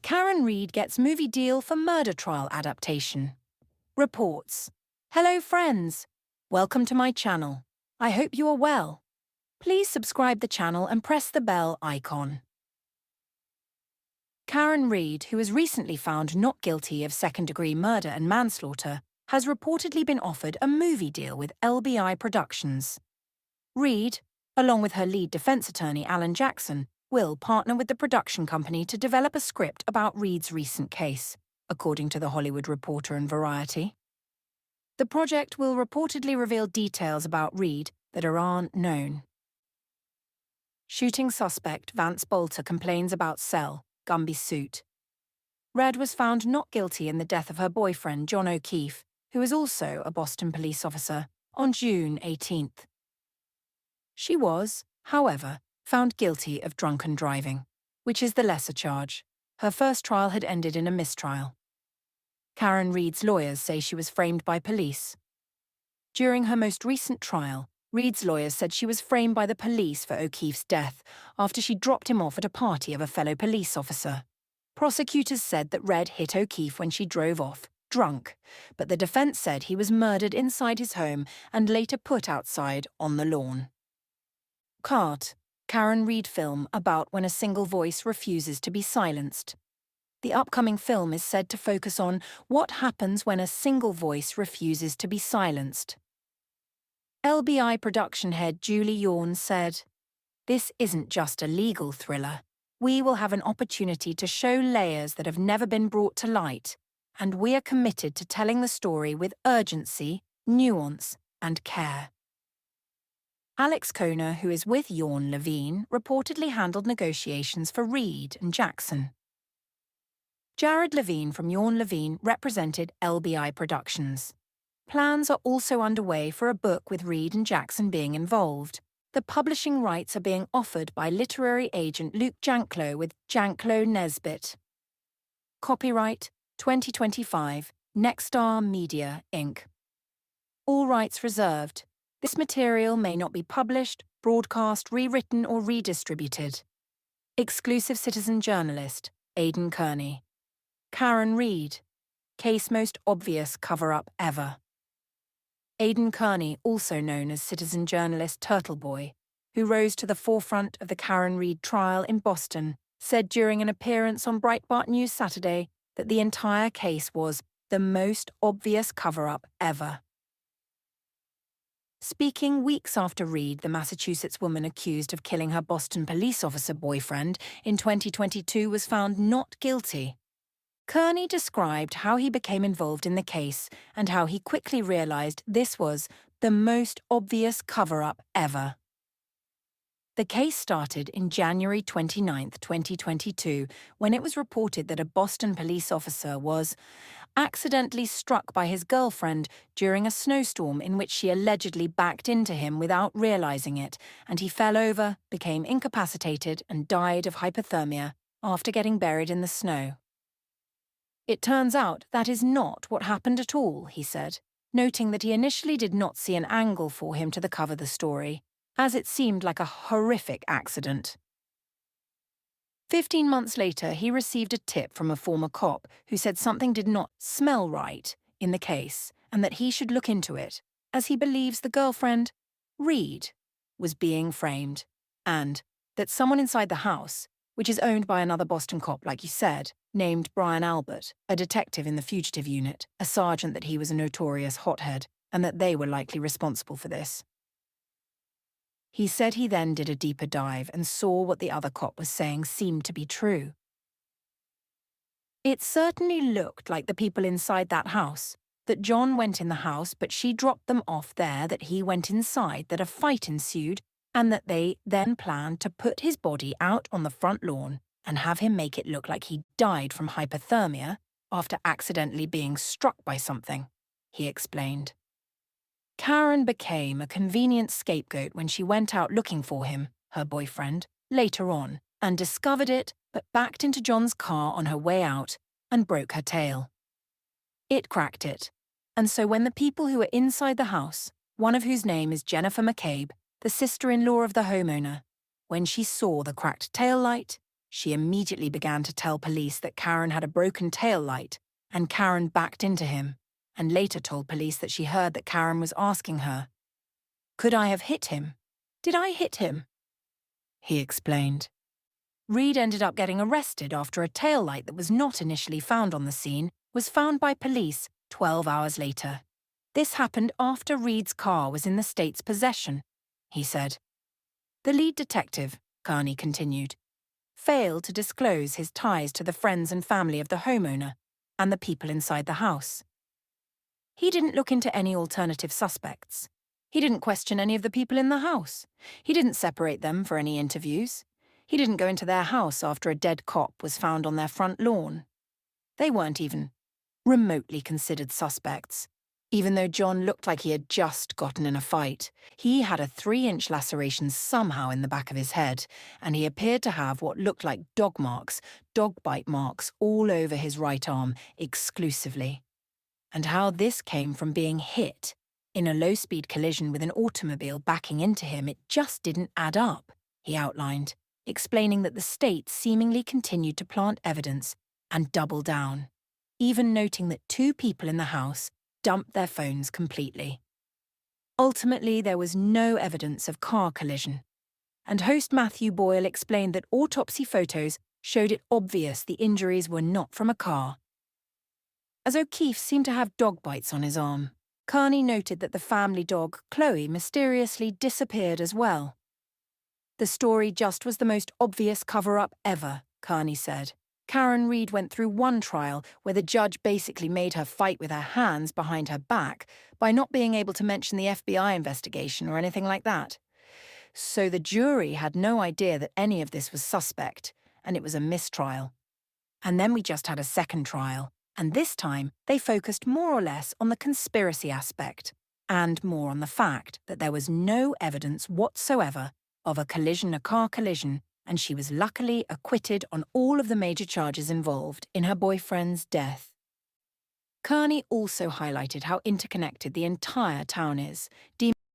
Karen Reid gets movie deal for murder trial adaptation. Reports. Hello friends. Welcome to my channel. I hope you are well. Please subscribe the channel and press the bell icon. Karen Reid, who was recently found not guilty of second-degree murder and manslaughter, has reportedly been offered a movie deal with LBI Productions. Reid, along with her lead defense attorney Alan Jackson, will partner with the production company to develop a script about Reid's recent case, according to The Hollywood Reporter and Variety. The project will reportedly reveal details about Reid that aren't known. Shooting suspect Vance Bolter complains about cell, Gumby's suit. Red was found not guilty in the death of her boyfriend, John O'Keefe, who is also a Boston police officer, on June 18th. She was, however, found guilty of drunken driving, which is the lesser charge. Her first trial had ended in a mistrial. Karen Reid's lawyers say she was framed by police. During her most recent trial, Reid's lawyers said she was framed by the police for O'Keefe's death after she dropped him off at a party of a fellow police officer. Prosecutors said that Red hit O'Keefe when she drove off, drunk, but the defense said he was murdered inside his home and later put outside on the lawn. Cart, Karen Reid film about when a single voice refuses to be silenced. The upcoming film is said to focus on what happens when a single voice refuses to be silenced. LBI production head Julie Yorn said, "This isn't just a legal thriller. We will have an opportunity to show layers that have never been brought to light, and we are committed to telling the story with urgency, nuance, and care." Alex Koner, who is with Yorn Levine, reportedly handled negotiations for Reid and Jackson. Jared Levine from Yorn Levine represented LBI Productions. Plans are also underway for a book with Reid and Jackson being involved. The publishing rights are being offered by literary agent Luke Janklow with Janklow Nesbitt. Copyright 2025, Nexstar Media, Inc. All rights reserved. This material may not be published, broadcast, rewritten, or redistributed. Exclusive citizen journalist, Aidan Kearney. Karen Reid. Case most obvious cover-up ever. Aidan Kearney, also known as citizen journalist Turtle Boy, who rose to the forefront of the Karen Reid trial in Boston, said during an appearance on Breitbart News Saturday that the entire case was the most obvious cover-up ever. Speaking weeks after Reid, the Massachusetts woman accused of killing her Boston police officer boyfriend in 2022, was found not guilty, Kearney described how he became involved in the case and how he quickly realized this was the most obvious cover-up ever. The case started in January 29, 2022, when it was reported that a Boston police officer was accidentally struck by his girlfriend during a snowstorm in which she allegedly backed into him without realizing it, and he fell over, became incapacitated, and died of hypothermia after getting buried in the snow. "It turns out that is not what happened at all," he said, noting that he initially did not see an angle for him to cover the story, as it seemed like a horrific accident. 15 months later, he received a tip from a former cop who said something did not smell right in the case and that he should look into it, as he believes the girlfriend, Reid, was being framed, and that someone inside the house, which is owned by another Boston cop, like you said, named Brian Albert, a detective in the fugitive unit, a sergeant that he was a notorious hothead, and that they were likely responsible for this. He said he then did a deeper dive and saw what the other cop was saying seemed to be true. It certainly looked like the people inside that house, that John went in the house but she dropped them off there, that he went inside, that a fight ensued, and that they then planned to put his body out on the front lawn and have him make it look like he died from hypothermia after accidentally being struck by something, he explained. Karen became a convenient scapegoat when she went out looking for him, her boyfriend, later on, and discovered it but backed into John's car on her way out and broke her tail. It cracked it, and so when the people who were inside the house, one of whose name is Jennifer McCabe, the sister-in-law of the homeowner, when she saw the cracked tail light, She immediately began to tell police that Karen had a broken tail light, and Karen backed into him, and later told police that she heard that Karen was asking her, "Could I have hit him? Did I hit him?" He explained. Reed ended up getting arrested after a taillight that was not initially found on the scene was found by police 12 hours later. This happened after Reed's car was in the state's possession, he said. The lead detective, Carney continued, failed to disclose his ties to the friends and family of the homeowner and the people inside the house. He didn't look into any alternative suspects. He didn't question any of the people in the house. He didn't separate them for any interviews. He didn't go into their house after a dead cop was found on their front lawn. They weren't even remotely considered suspects. Even though John looked like he had just gotten in a fight, he had a 3-inch laceration somehow in the back of his head, and he appeared to have what looked like dog bite marks all over his right arm exclusively. And how this came from being hit in a low-speed collision with an automobile backing into him, it just didn't add up, he outlined, explaining that the state seemingly continued to plant evidence and double down, even noting that 2 people in the house dumped their phones completely. Ultimately, there was no evidence of car collision, and host Matthew Boyle explained that autopsy photos showed it obvious the injuries were not from a car. As O'Keefe seemed to have dog bites on his arm, Carney noted that the family dog, Chloe, mysteriously disappeared as well. The story just was the most obvious cover-up ever, Carney said. Karen Reed went through one trial where the judge basically made her fight with her hands behind her back by not being able to mention the FBI investigation or anything like that. So the jury had no idea that any of this was suspect, and it was a mistrial. And then we just had a second trial, and this time they focused more or less on the conspiracy aspect, and more on the fact that there was no evidence whatsoever of a car collision, and she was luckily acquitted on all of the major charges involved in her boyfriend's death. Carney also highlighted how interconnected the entire town is,